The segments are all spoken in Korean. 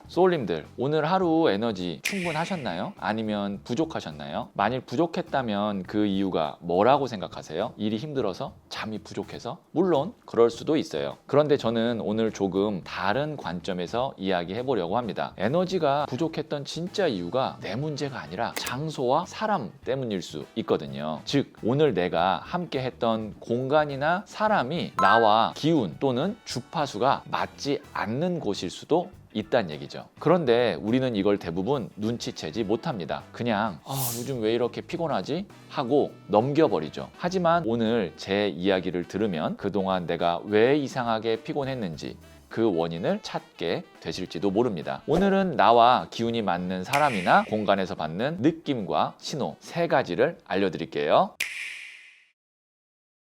소울님들, 오늘 하루 에너지 충분하셨나요? 아니면 부족하셨나요? 만일 부족했다면 그 이유가 뭐라고 생각하세요? 일이 힘들어서? 잠이 부족해서? 물론 그럴 수도 있어요. 그런데 저는 오늘 조금 다른 관점에서 이야기해 보려고 합니다. 에너지가 부족했던 진짜 이유가 내 문제가 아니라 장소와 사람 때문일 수 있거든요. 즉, 오늘 내가 함께 했던 공간이나 사람이 나와 기운 또는 주파수가 맞지 않는 곳일 수도 있다는 얘기죠. 그런데 우리는 이걸 대부분 눈치채지 못합니다. 그냥 요즘 왜 이렇게 피곤하지? 하고 넘겨버리죠. 하지만 오늘 제 이야기를 들으면 그동안 내가 왜 이상하게 피곤했는지 그 원인을 찾게 되실지도 모릅니다. 오늘은 나와 기운이 맞는 사람이나 공간에서 받는 느낌과 신호 3가지를 알려드릴게요.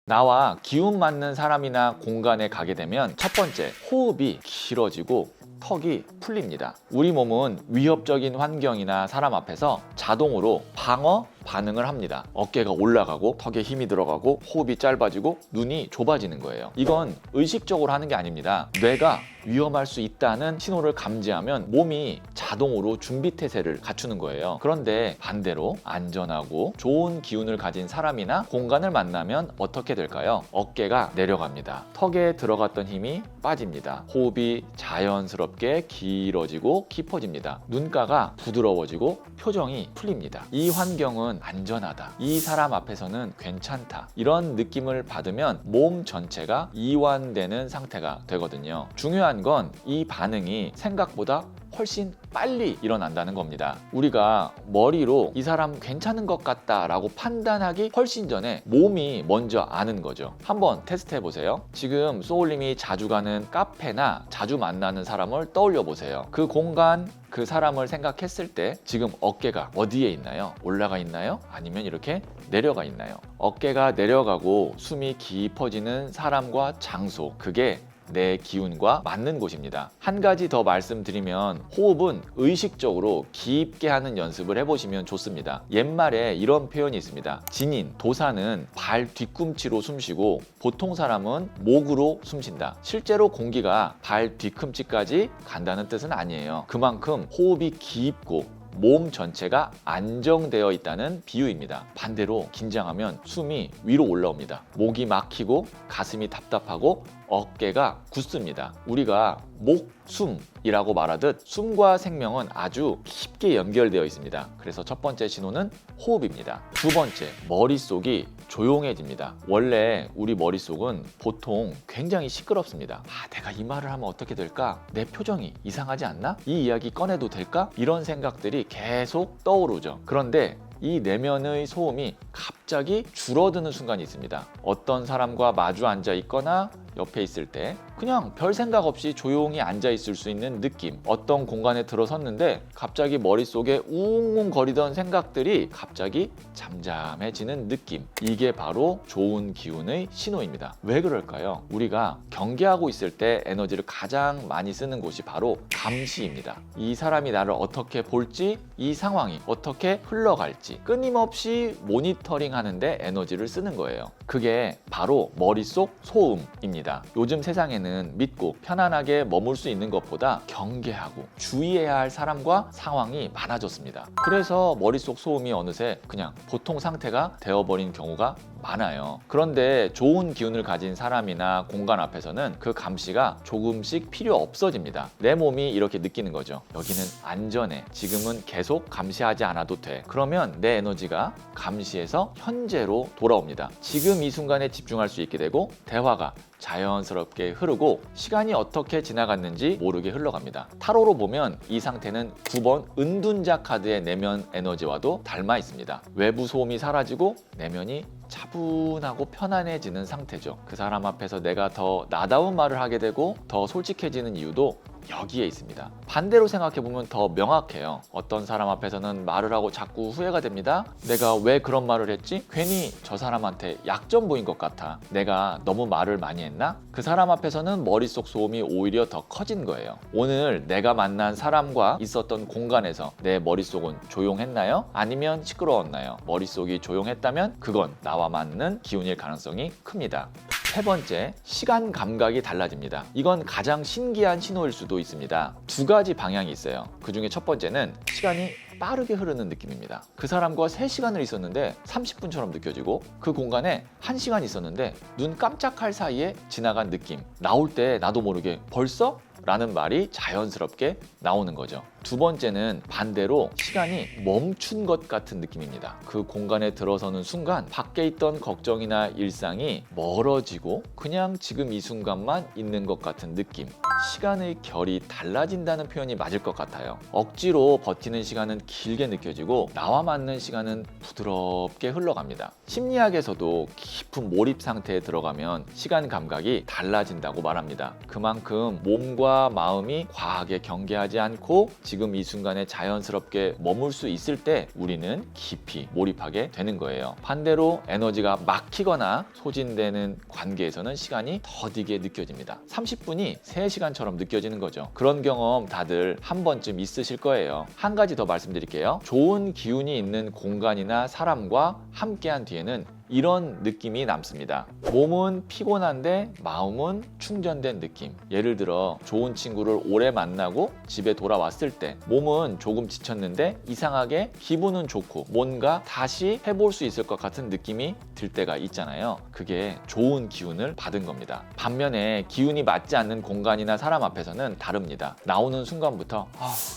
나와 기운 맞는 사람이나 공간에 가게 되면 첫 번째, 호흡이 길어지고 턱이 풀립니다. 우리 몸은 위협적인 환경이나 사람 앞에서 자동으로 방어 반응을 합니다. 어깨가 올라가고 턱에 힘이 들어가고 호흡이 짧아지고 눈이 좁아지는 거예요. 이건 의식적으로 하는 게 아닙니다. 뇌가 위험할 수 있다는 신호를 감지하면 몸이 자동으로 준비 태세를 갖추는 거예요. 그런데 반대로 안전하고 좋은 기운을 가진 사람이나 공간을 만나면 어떻게 될까요? 어깨가 내려갑니다. 턱에 들어갔던 힘이 빠집니다. 호흡이 자연스럽게 길어지고 깊어집니다. 눈가가 부드러워지고 표정이 풀립니다. 이 환경은 안전하다. 이 사람 앞에서는 괜찮다. 이런 느낌을 받으면 몸 전체가 이완되는 상태가 되거든요. 중요한 건 이 반응이 생각보다 훨씬 빨리 일어난다는 겁니다. 우리가 머리로 이 사람 괜찮은 것 같다 라고 판단하기 훨씬 전에 몸이 먼저 아는 거죠. 한번 테스트 해보세요. 지금 소울님이 자주 가는 카페나 자주 만나는 사람을 떠올려 보세요. 그 공간, 그 사람을 생각했을 때 지금 어깨가 어디에 있나요? 올라가 있나요? 아니면 이렇게 내려가 있나요? 어깨가 내려가고 숨이 깊어지는 사람과 장소, 그게 내 기운과 맞는 곳입니다. 한 가지 더 말씀드리면 호흡은 의식적으로 깊게 하는 연습을 해보시면 좋습니다. 옛말에 이런 표현이 있습니다. 진인, 도사는 발 뒤꿈치로 숨쉬고 보통 사람은 목으로 숨쉰다. 실제로 공기가 발 뒤꿈치까지 간다는 뜻은 아니에요. 그만큼 호흡이 깊고 몸 전체가 안정되어 있다는 비유입니다. 반대로 긴장하면 숨이 위로 올라옵니다. 목이 막히고 가슴이 답답하고 어깨가 굳습니다. 우리가 목숨이라고 말하듯 숨과 생명은 아주 깊게 연결되어 있습니다. 그래서 첫 번째 신호는 호흡입니다. 두 번째, 머릿속이 조용해집니다. 원래 우리 머릿속은 보통 굉장히 시끄럽습니다. 내가 이 말을 하면 어떻게 될까? 내 표정이 이상하지 않나? 이 이야기 꺼내도 될까? 이런 생각들이 계속 떠오르죠. 그런데 이 내면의 소음이 갑자기 줄어드는 순간이 있습니다. 어떤 사람과 마주 앉아 있거나 옆에 있을 때 그냥 별 생각 없이 조용히 앉아 있을 수 있는 느낌. 어떤 공간에 들어섰는데 갑자기 머릿속에 웅웅 거리던 생각들이 갑자기 잠잠해지는 느낌. 이게 바로 좋은 기운의 신호입니다. 왜 그럴까요? 우리가 경계하고 있을 때 에너지를 가장 많이 쓰는 곳이 바로 감시입니다. 이 사람이 나를 어떻게 볼지, 이 상황이 어떻게 흘러갈지 끊임없이 모니터링 하는데 에너지를 쓰는 거예요. 그게 바로 머릿속 소음입니다. 요즘 세상에는 믿고 편안하게 머물 수 있는 것보다 경계하고 주의해야 할 사람과 상황이 많아졌습니다. 그래서 머릿속 소음이 어느새 그냥 보통 상태가 되어버린 경우가 많아요. 그런데 좋은 기운을 가진 사람이나 공간 앞에서는 그 감시가 조금씩 필요 없어집니다. 내 몸이 이렇게 느끼는 거죠. 여기는 안전해. 지금은 계속 감시하지 않아도 돼. 그러면 내 에너지가 감시에서 현재로 돌아옵니다. 지금 이 순간에 집중할 수 있게 되고 대화가 자연스럽게 흐르고 시간이 어떻게 지나갔는지 모르게 흘러갑니다. 타로로 보면 이 상태는 9번 은둔자 카드의 내면 에너지와도 닮아 있습니다. 외부 소음이 사라지고 내면이 차분하고 편안해지는 상태죠. 그 사람 앞에서 내가 더 나다운 말을 하게 되고 더 솔직해지는 이유도 여기에 있습니다. 반대로 생각해보면 더 명확해요. 어떤 사람 앞에서는 말을 하고 자꾸 후회가 됩니다. 내가 왜 그런 말을 했지? 괜히 저 사람한테 약점 보인 것 같아. 내가 너무 말을 많이 했나? 그 사람 앞에서는 머릿속 소음이 오히려 더 커진 거예요. 오늘 내가 만난 사람과 있었던 공간에서 내 머릿속은 조용했나요? 아니면 시끄러웠나요? 머릿속이 조용했다면 그건 나와 맞는 기운일 가능성이 큽니다. 세 번째, 시간 감각이 달라집니다. 이건 가장 신기한 신호일 수도 수도 있습니다. 두 가지 방향이 있어요. 그 중에 첫 번째는 시간이 빠르게 흐르는 느낌입니다. 그 사람과 3시간을 있었는데 30분처럼 느껴지고, 그 공간에 1시간 있었는데 눈 깜짝할 사이에 지나간 느낌. 나올 때 나도 모르게 벌써? 라는 말이 자연스럽게 나오는 거죠. 두 번째는 반대로 시간이 멈춘 것 같은 느낌입니다. 그 공간에 들어서는 순간 밖에 있던 걱정이나 일상이 멀어지고 그냥 지금 이 순간만 있는 것 같은 느낌. 시간의 결이 달라진다는 표현이 맞을 것 같아요. 억지로 버티는 시간은 길게 느껴지고 나와 맞는 시간은 부드럽게 흘러갑니다. 심리학에서도 깊은 몰입 상태에 들어가면 시간 감각이 달라진다고 말합니다. 그만큼 몸과 마음이 과하게 경계하지 않고 지금 이 순간에 자연스럽게 머물 수 있을 때 우리는 깊이 몰입하게 되는 거예요. 반대로 에너지가 막히거나 소진되는 관계에서는 시간이 더디게 느껴집니다. 30분이 3시간처럼 느껴지는 거죠. 그런 경험 다들 한 번쯤 있으실 거예요. 한 가지 더 말씀드릴게요. 좋은 기운이 있는 공간이나 사람과 함께한 뒤에는 이런 느낌이 남습니다. 몸은 피곤한데 마음은 충전된 느낌. 예를 들어 좋은 친구를 오래 만나고 집에 돌아왔을 때 몸은 조금 지쳤는데 이상하게 기분은 좋고 뭔가 다시 해볼 수 있을 것 같은 느낌이 들 때가 있잖아요. 그게 좋은 기운을 받은 겁니다. 반면에 기운이 맞지 않는 공간이나 사람 앞에서는 다릅니다. 나오는 순간부터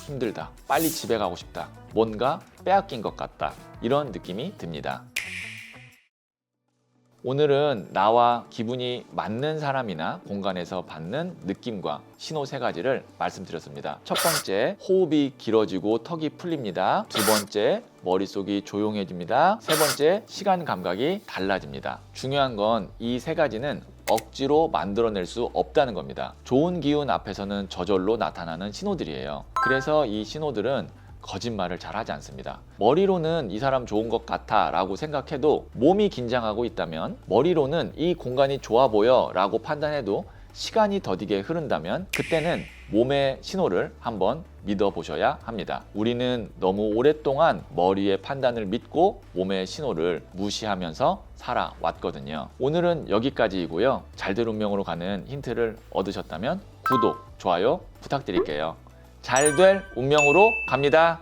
힘들다, 빨리 집에 가고 싶다, 뭔가 빼앗긴 것 같다, 이런 느낌이 듭니다. 오늘은 나와 기분이 맞는 사람이나 공간에서 받는 느낌과 신호 3가지를 말씀드렸습니다. 첫 번째, 호흡이 길어지고 턱이 풀립니다. 두 번째, 머릿속이 조용해집니다. 세 번째, 시간 감각이 달라집니다. 중요한 건 이 3가지는 억지로 만들어낼 수 없다는 겁니다. 좋은 기운 앞에서는 저절로 나타나는 신호들이에요. 그래서 이 신호들은 거짓말을 잘 하지 않습니다. 머리로는 이 사람 좋은 것 같아 라고 생각해도 몸이 긴장하고 있다면, 머리로는 이 공간이 좋아 보여 라고 판단해도 시간이 더디게 흐른다면 그때는 몸의 신호를 한번 믿어보셔야 합니다. 우리는 너무 오랫동안 머리의 판단을 믿고 몸의 신호를 무시하면서 살아왔거든요. 오늘은 여기까지이고요. 잘될 운명으로 가는 힌트를 얻으셨다면 구독, 좋아요 부탁드릴게요. 잘 될 운명으로 갑니다.